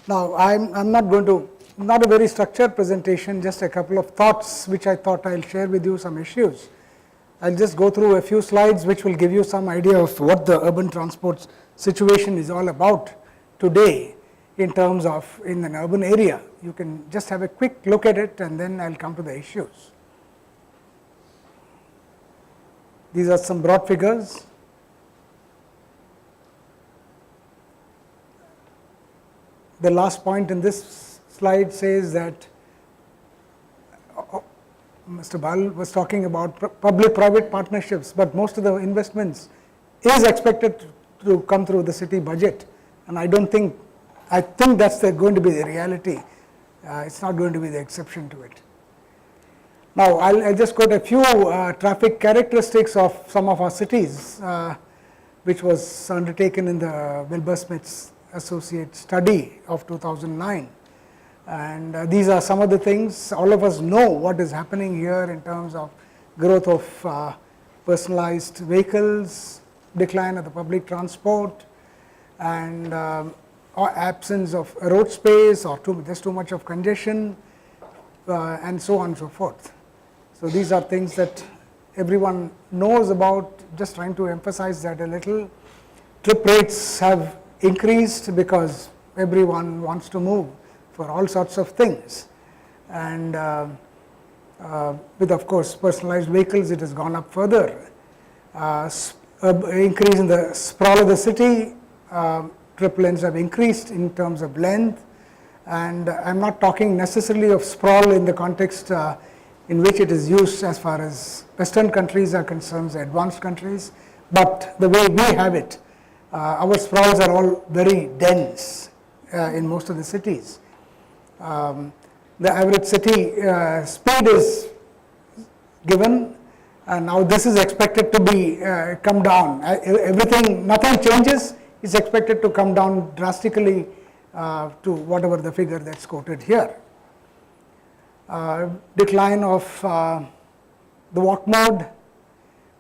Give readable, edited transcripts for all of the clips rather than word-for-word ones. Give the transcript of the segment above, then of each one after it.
Now, I'm not going to, not a very structured presentation, just a couple of thoughts which I thought I'll share with you, some issues. I'll just go through a few slides which will give you some idea of what the urban transport situation is all about today in terms of in an urban area. You can just have a quick look at it and then I'll come to the issues. These are some broad figures. The last point in this slide says that Mr. Bal was talking about public-private partnerships, but most of the investments is expected to come through the city budget, and I think that's going to be the reality. It's not going to be the exception to it. Now, I'll just quote a few traffic characteristics of some of our cities, which was undertaken in the Wilbur-Smith's Associate study of 2009. And these are some of the things. All of us know what is happening here in terms of growth of personalized vehicles, decline of the public transport, and absence of road space or just too much of congestion, and so on and so forth. So these are things that everyone knows about, just trying to emphasize that a little. Trip rates have increased because everyone wants to move for all sorts of things, and with of course personalized vehicles it has gone up further. Increase in the sprawl of the city, trip lengths have increased in terms of length, and I'm not talking necessarily of sprawl in the context in which it is used as far as Western countries are concerned, the advanced countries, but the way we have it. Our sprawls are all very dense in most of the cities. The average city speed is given, and now this is expected to be come down. Nothing changes. It's expected to come down drastically to whatever the figure that's quoted here. Decline of the walk mode,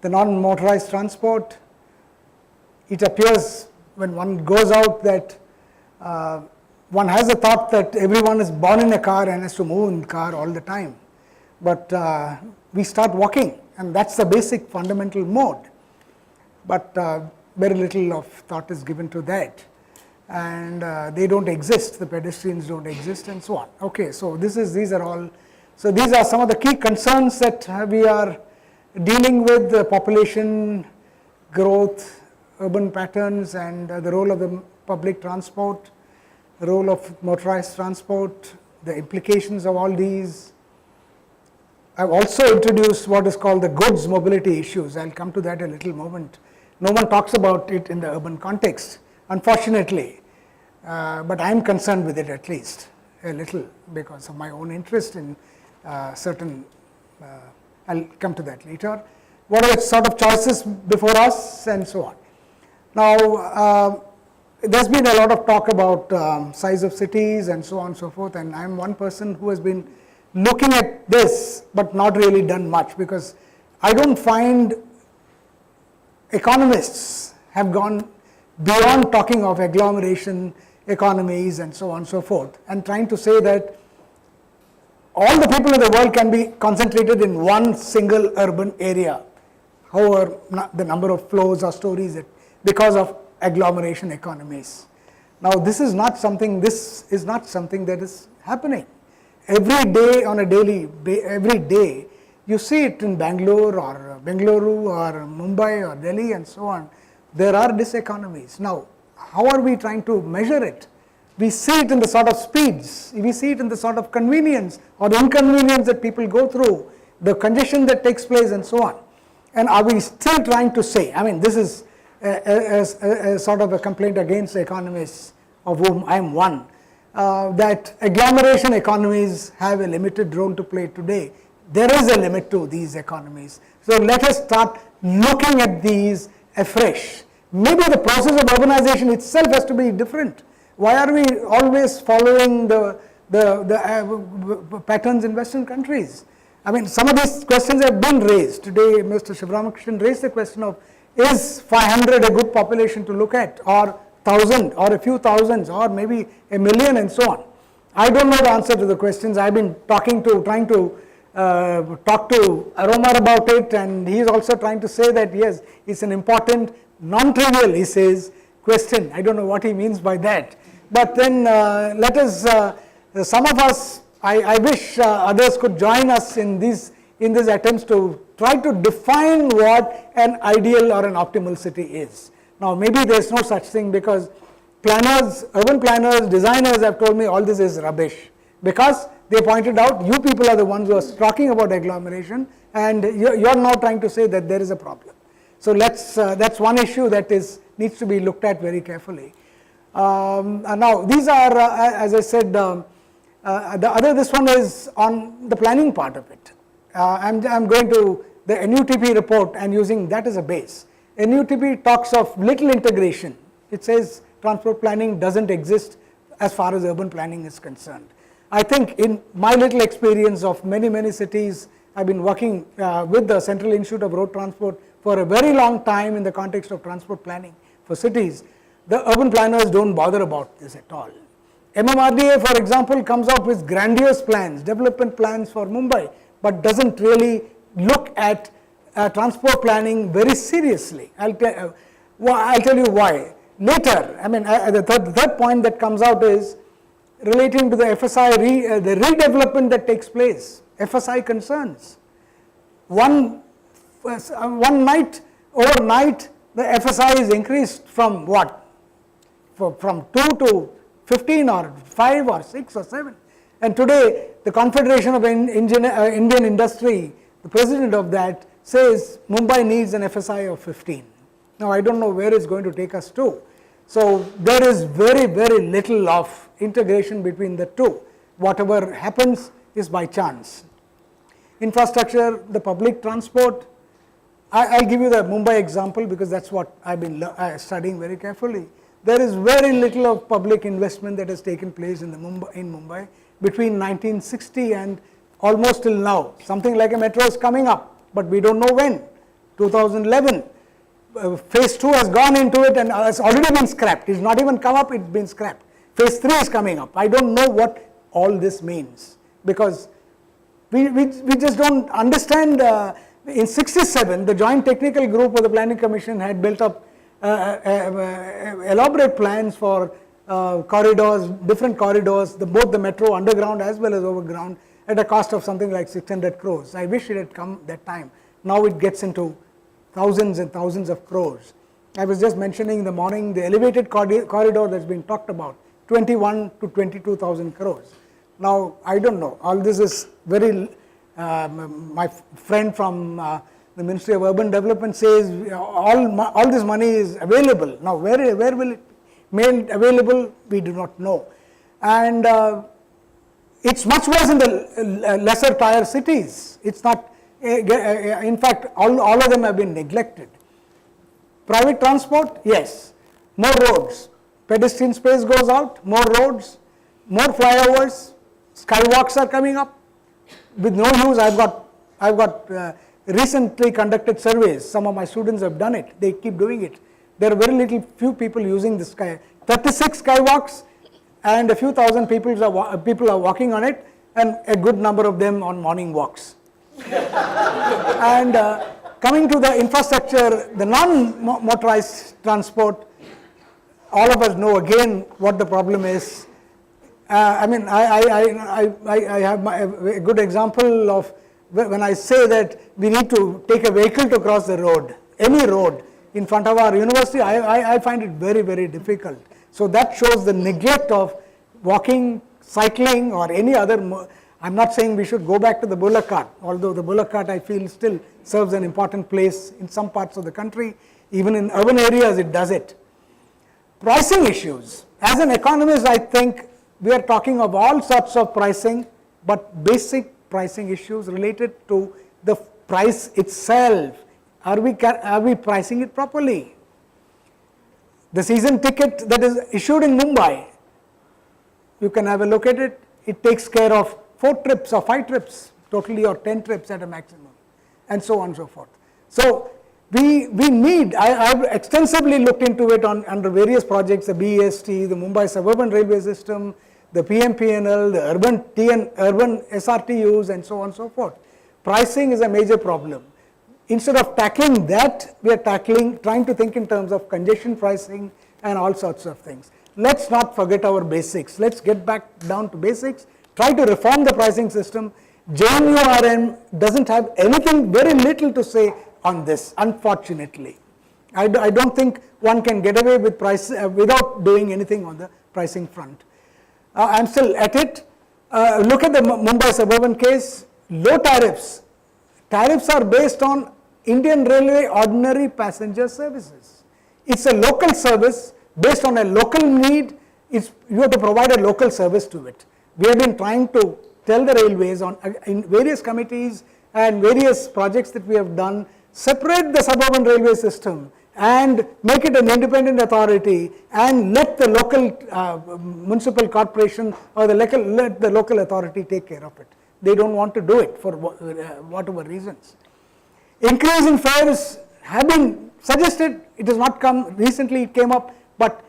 the non-motorized transport. It appears when one goes out that one has a thought that everyone is born in a car and has to move in the car all the time. But we start walking, and that's the basic fundamental mode. But very little of thought is given to that. And they don't exist, the pedestrians don't exist, and so on. Okay, so these are some of the key concerns that we are dealing with: the population growth, urban patterns, and the role of the public transport, the role of motorized transport, the implications of all these. I've also introduced what is called the goods mobility issues. I'll come to that in a little moment. No one talks about it in the urban context, unfortunately, but I'm concerned with it at least a little because of my own interest in certain, I'll come to that later. What are the sort of choices before us, and so on. Now, there's been a lot of talk about size of cities and so on and so forth, and I'm one person who has been looking at this but not really done much, because I don't find economists have gone beyond talking of agglomeration, economies, and so on and so forth, and trying to say that all the people in the world can be concentrated in one single urban area, however the number of flows or stories because of agglomeration economies. Now, this is not something that is happening. Every day on a daily, every day, you see it in Bangalore or Bengaluru or Mumbai or Delhi and so on. There are diseconomies. Now, how are we trying to measure it? We see it in the sort of speeds, we see it in the sort of convenience or inconvenience that people go through, the congestion that takes place and so on. And are we still trying to say, I mean, this is a sort of a complaint against the economists, of whom I am one, that agglomeration economies have a limited role to play today. There is a limit to these economies. So let us start looking at these afresh. Maybe the process of urbanization itself has to be different. Why are we always following the patterns in Western countries? I mean, some of these questions have been raised. Today, Mr. Sriraman raised the question of, is 500 a good population to look at, or 1,000 or a few thousands or maybe a million and so on. I don't know the answer to the questions. I've been trying to talk to Aromar about it, and he's also trying to say that yes, it's an important, non-trivial, he says, question. I don't know what he means by that. But then let us, some of us, I wish others could join us in these attempts to try to define what an ideal or an optimal city is. Now maybe there's no such thing, because planners, urban planners, designers have told me all this is rubbish, because they pointed out you people are the ones who are talking about agglomeration, and you're now trying to say that there is a problem. So that's one issue that needs to be looked at very carefully. Now these are, as I said, this one is on the planning part of it. I'm going to the NUTP report and using that as a base. NUTP talks of little integration. It says transport planning doesn't exist as far as urban planning is concerned. I think in my little experience of many cities, I've been working with the Central Institute of Road Transport for a very long time in the context of transport planning for cities. The urban planners don't bother about this at all. MMRDA, for example, comes up with grandiose plans, development plans for Mumbai, but doesn't really look at transport planning very seriously. I'll tell you why. Later, I mean, the third point that comes out is relating to the FSI, the redevelopment that takes place, FSI concerns. One night, overnight, the FSI is increased from what? From 2 to 15 or 5 or 6 or 7. And today, the Confederation of Indian Industry, the president of that, says Mumbai needs an FSI of 15. Now, I don't know where it's going to take us to. So, there is very little of integration between the two. Whatever happens is by chance. Infrastructure, the public transport, I'll give you the Mumbai example because that's what I've been studying very carefully. There is very little of public investment that has taken place in Mumbai between 1960 and almost till now. Something like a metro is coming up, but we don't know when. 2011, phase 2 has gone into it and has already been scrapped. It's not even come up, it's been scrapped. Phase 3 is coming up. I don't know what all this means, because we just don't understand. In 67, the Joint Technical Group of the Planning Commission had built up elaborate plans for corridors, different corridors, both the metro underground as well as overground, at a cost of something like 600 crores. I wish it had come that time. Now it gets into thousands and thousands of crores. I was just mentioning in the morning the elevated corridor that's been talked about, 21 to 22,000 crores. Now I don't know, all this is very, my friend from the Ministry of Urban Development says all this money is available. Now where will it be made available, we do not know. And it's much worse in the lesser tier cities. It's not, in fact, all of them have been neglected. Private transport, yes, more roads, pedestrian space goes out, more roads, more flyovers, skywalks are coming up. With no use, I've got recently conducted surveys. Some of my students have done it. They keep doing it. There are few people using the 36 skywalks, and a few thousand people are walking on it, and a good number of them on morning walks. And coming to the infrastructure, the non-motorized transport, all of us know again what the problem is. I mean, I have a good example of when I say that we need to take a vehicle to cross the road, any road in front of our university. I find it very difficult. So that shows the neglect of walking, cycling, or any other. I'm not saying we should go back to the bullock cart, although the bullock cart I feel still serves an important place in some parts of the country. Even in urban areas it does it. Pricing issues. As an economist, I think we are talking of all sorts of pricing, but basic pricing issues related to the price itself. Are we pricing it properly? The season ticket that is issued in Mumbai, you can have a look at it. It takes care of 4 trips or 5 trips totally, or 10 trips at a maximum, and so on and so forth. So we need, I've extensively looked into it under various projects, the BEST, the Mumbai Suburban Railway System, the PMPNL, the urban SRTUs and so on and so forth. Pricing is a major problem. Instead of tackling that, we are trying to think in terms of congestion pricing and all sorts of things. Let's not forget our basics. Let's get back down to basics, try to reform the pricing system. JNURM doesn't have anything, very little to say on this, unfortunately. I don't think one can get away with price without doing anything on the pricing front. I'm still at it. Look at the Mumbai Suburban case, low tariffs. Tariffs are based on Indian Railway ordinary passenger services. It's a local service based on a local need. You have to provide a local service to it. We have been trying to tell the railways in various committees and various projects that we have done, separate the suburban railway system and make it an independent authority and let the local municipal corporation or let the local authority take care of it. They don't want to do it for whatever reasons. Increase in fares have been suggested, it has not come, recently it came up, but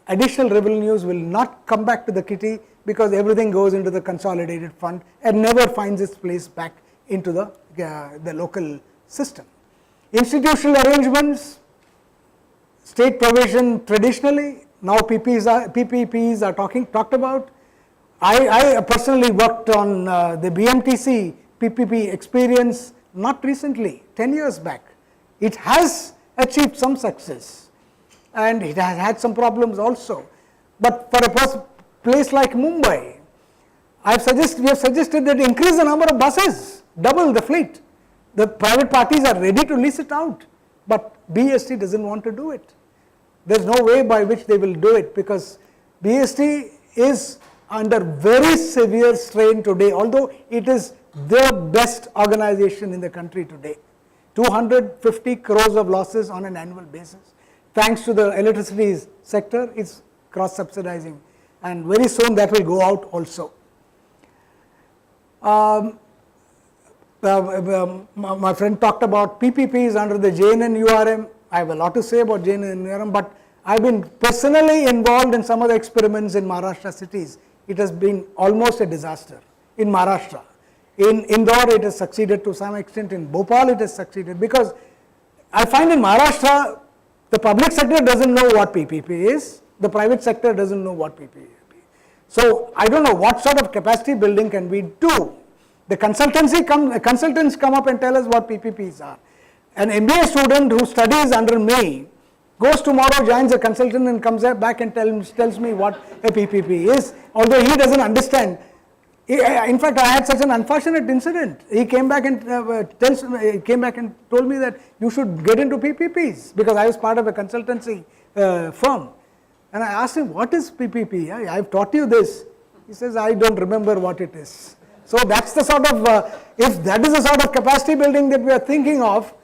additional revenues will not come back to the kitty because everything goes into the consolidated fund and never finds its place back into the local system. Institutional arrangements, state provision traditionally, now PPPs are talked about. I personally worked on the BMTC PPP experience not recently, 10 years back. It has achieved some success and it has had some problems also. But for a place like Mumbai, we have suggested that increase the number of buses, double the fleet. The private parties are ready to lease it out, but BST doesn't want to do it. There is no way by which they will do it because BST is under very severe strain today, although it is the best organization in the country today. 250 crores of losses on an annual basis. Thanks to the electricity sector, it's cross-subsidizing and very soon that will go out also. My friend talked about PPPs under the JNNURM. I have a lot to say about JNNURM, but I've been personally involved in some of the experiments in Maharashtra cities. It has been almost a disaster in Maharashtra. In Indore it has succeeded to some extent, in Bhopal it has succeeded because I find in Maharashtra the public sector doesn't know what PPP is, the private sector doesn't know what PPP is. So I don't know what sort of capacity building can we do. The consultants come up and tell us what PPPs are. An MBA student who studies under me goes tomorrow, joins a consultant and comes back and tells me what a PPP is, although he doesn't understand. In fact, I had such an unfortunate incident. He came back and told me that you should get into PPPs because I was part of a consultancy firm. And I asked him, what is PPP? I've taught you this. He says, I don't remember what it is. So that's the sort of, if that is the sort of capacity building that we are thinking of,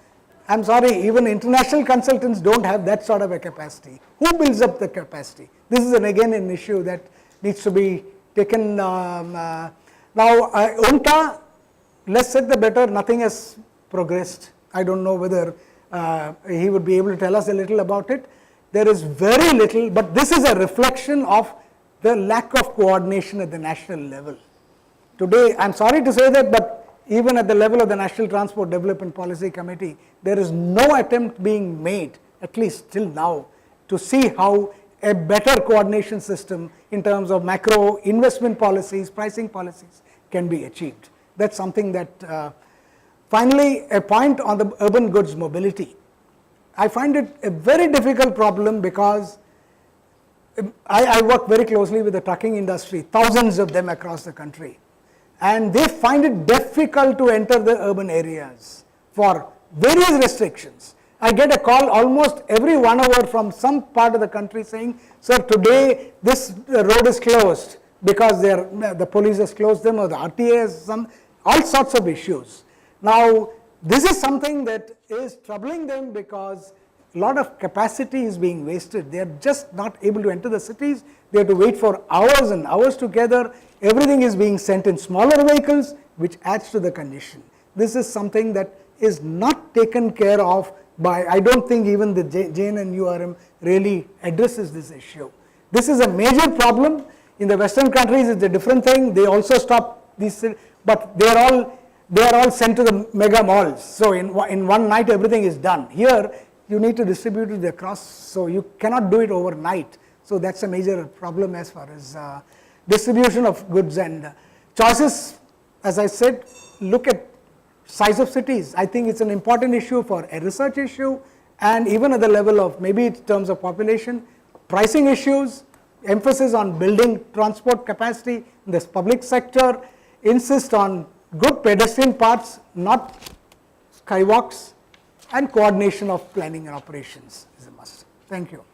I'm sorry, even international consultants don't have that sort of a capacity. Who builds up the capacity? This is again an issue that needs to be taken. Now, UNTA, less said the better, nothing has progressed. I don't know whether he would be able to tell us a little about it. There is very little, but this is a reflection of the lack of coordination at the national level. Today, I'm sorry to say that, but even at the level of the National Transport Development Policy Committee, there is no attempt being made, at least till now, to see how a better coordination system in terms of macro investment policies, pricing policies can be achieved. That's something that, finally, a point on the urban goods mobility. I find it a very difficult problem because I work very closely with the trucking industry, thousands of them across the country. And they find it difficult to enter the urban areas for various restrictions. I get a call almost every 1 hour from some part of the country saying, sir, today this road is closed because the police has closed them or the RTA has all sorts of issues. Now, this is something that is troubling them because a lot of capacity is being wasted. They are just not able to enter the cities. They have to wait for hours and hours together. Everything is being sent in smaller vehicles, which adds to the congestion. This is something that is not taken care of I don't think even the JNNURM really addresses this issue. This is a major problem. In the Western countries, it's a different thing. They also stop these, but they are all sent to the mega malls. So in one night, everything is done. Here, you need to distribute it across, so you cannot do it overnight. So that's a major problem as far as distribution of goods and choices. As I said, look at size of cities. I think it's an important issue for a research issue, and even at the level of maybe in terms of population, pricing issues, emphasis on building transport capacity in the public sector, insist on good pedestrian paths, not skywalks, and coordination of planning and operations is a must. Thank you.